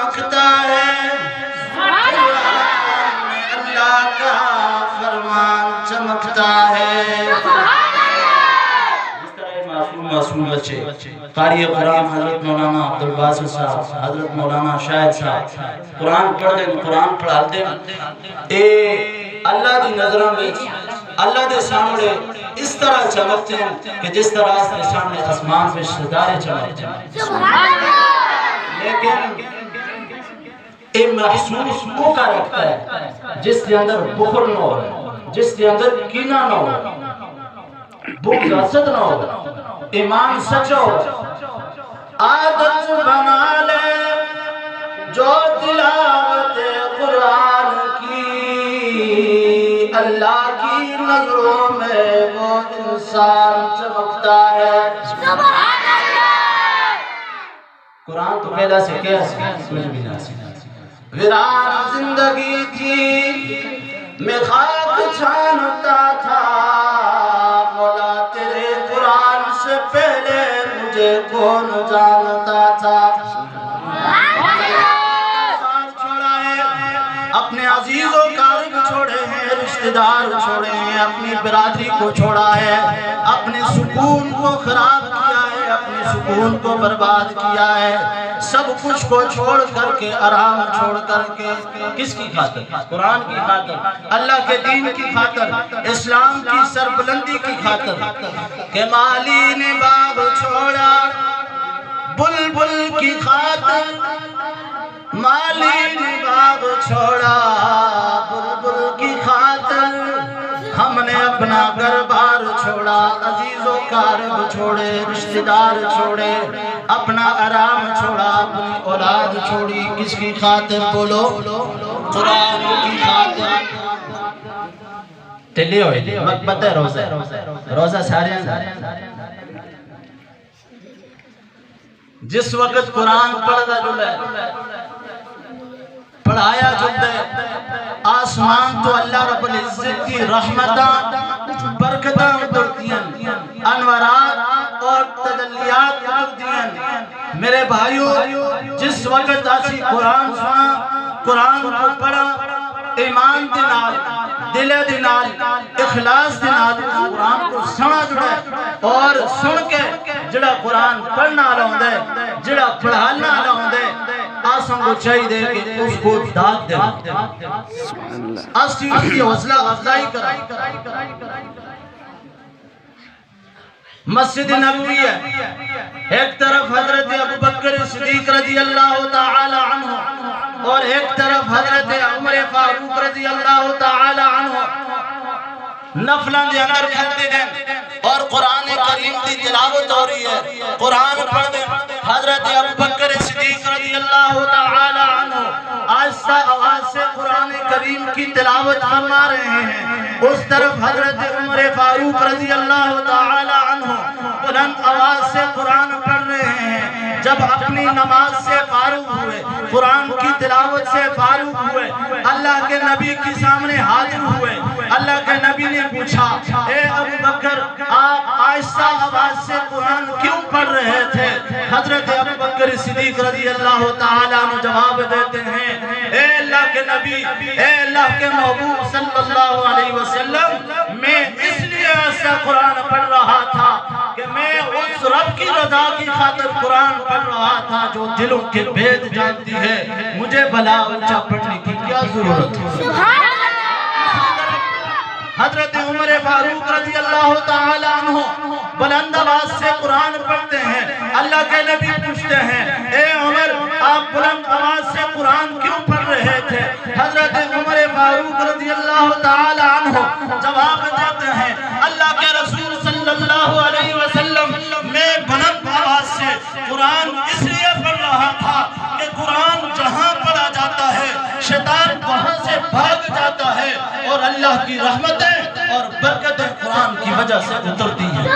چمکتا ہے، قرآن میں اللہ کا فرمان چمکتا ہے۔ معصوم بچے قاری قرآن حضرت مولانا عبدالباسط صاحب، حضرت مولانا شاہد صاحب قرآن پڑھ دیں، قرآن پڑھا دیں، اے اللہ دی نظروں میں اللہ دے سامنے اس طرح چمکتے ہیں کہ جس طرح اس کے سامنے آسمان پہ ستارے چمکتے ہیں۔ لیکن اے محسوس کو کا رکھتا ہے جس کے اندر بخل نہ ہو، جس کے اندر کینہ نہ ہو، بغض حسد نہ ہو، ایمان سچا ہو۔ عادت بنا لے جو تلاوت قرآن کی، اللہ کی نظروں میں وہ انسان چمکتا ہے۔ قرآن تو پہلا سے کیا سمجھ بھی نہ سکتا۔ ویران زندگی تھی میں خاک چھانتا تھا، مولا تیرے قرآن سے پہلے مجھے کون جانتا تھا۔ چھوڑا ہے اپنے عزیز و قارب چھوڑے ہیں، رشتہ دار چھوڑے ہیں، اپنی برادری کو چھوڑا ہے، اپنے سکون کو خراب کیا ہے، اپنے سکون کو برباد کیا ہے، سب کچھ کو چھوڑ کر کے، آرام چھوڑ کر کے، کس کی خاطر؟ قرآن کی خاطر، اللہ کے دین کی خاطر، اسلام کی سربلندی کی خاطر۔ کہ مالی نے باغ چھوڑا بلبل کی خاطر، مالی نے باغ چھوڑا بلبل کی خاطر، ہم نے اپنا گھر بار چھوڑا، عزیز و قارب چھوڑے، رشتہ دار چھوڑے، اپنا آرام چھوڑا، اپنی اولاد چھوڑی، کس کی خاطر بولو؟ قرآن کی خاطر۔ تلے ہوئے مقبت ہے روزہ، روزہ سارے جس وقت قرآن پڑھتا جلے، پڑھایا جلے، آسمان تو اللہ رب العزت کی رحمتاں برکتاں اترتیاں، انوارات اور تجلیات اترتیاں۔ میرے بھائیو، جس وقت آسی قرآن سنا، قرآن کو پڑھا، ایمان دینال، دل دینال، اخلاص دینال قرآن کو سنا جڑے، اور سن کے جڑا قرآن پڑھنا لوں دے، جڑا پڑھانا لوں دے، آسان کو چاہی دے کہ اس کو داد دے، آسی اس کی حوصلہ افزائی کرا۔ مسجد نبوی ہے، ایک طرف حضرت ابوبکر صدیق رضی اللہ تعالی عنہ، اور ایک طرف حضرت عمر فاروق رضی اللہ تعالی عنہ نفلان دے اندر کھلتے ہیں، اور قرآن کریم دی تلاوت ہو رہی ہے، قرآن پڑھ دیں۔ حضرت ابوبکر صدیق رضی اللہ تعالی عنہ آہستہ آواز سے قرآن کریم کی تلاوت فرما رہے ہیں، اس طرف حضرت عمر فاروق رضی اللہ تعالی عنہ بلند آواز سے قرآن پڑھ رہے ہیں۔ جب اپنی نماز سے فارغ ہوئے، قرآن کی تلاوت سے فارغ ہوئے، اللہ کے نبی کے سامنے حاضر ہوئے، اللہ کے نبی نے پوچھا، اے ابوبکر آپ آہستہ آواز سے قرآن کیوں پڑھ رہے تھے؟ حضرت ابوبکر صدیق رضی اللہ تعالیٰ عنہ جواب دیتے ہیں، اے اللہ کے نبی، اے اللہ کے محبوب صلی اللہ علیہ وسلم، میں اس لیے ایسا قرآن پڑھ رہا تھا کہ میں اس رب کی رضا کی خاطر قرآن پڑھ رہا تھا جو دلوں کے بھید جانتی ہے، مجھے بھلا اونچا پڑھنے کی کیا ضرورت ہے؟ حضرت عمر فاروق رضی اللہ تعالی عنہ بلند آواز سے قرآن پڑھتے ہیں، اللہ کے نبی پوچھتے ہیں، اے عمر آپ بلند آواز سے قرآن کیوں پڑھ رہے تھے؟ حضرت عمر فاروق رضی اللہ تعالی عنہ جواب دیتے ہیں، اللہ کے رسول صلی اللہ علیہ وسلم، میں بلند آواز سے قرآن اس لیے پڑھ رہا تھا کہ قرآن جہاں پڑھا جاتا ہے شیطان وہاں سے بھاگ جاتا ہے، اور اللہ کی رحمتیں اور برکتیں قرآن کی وجہ سے اترتی ہیں۔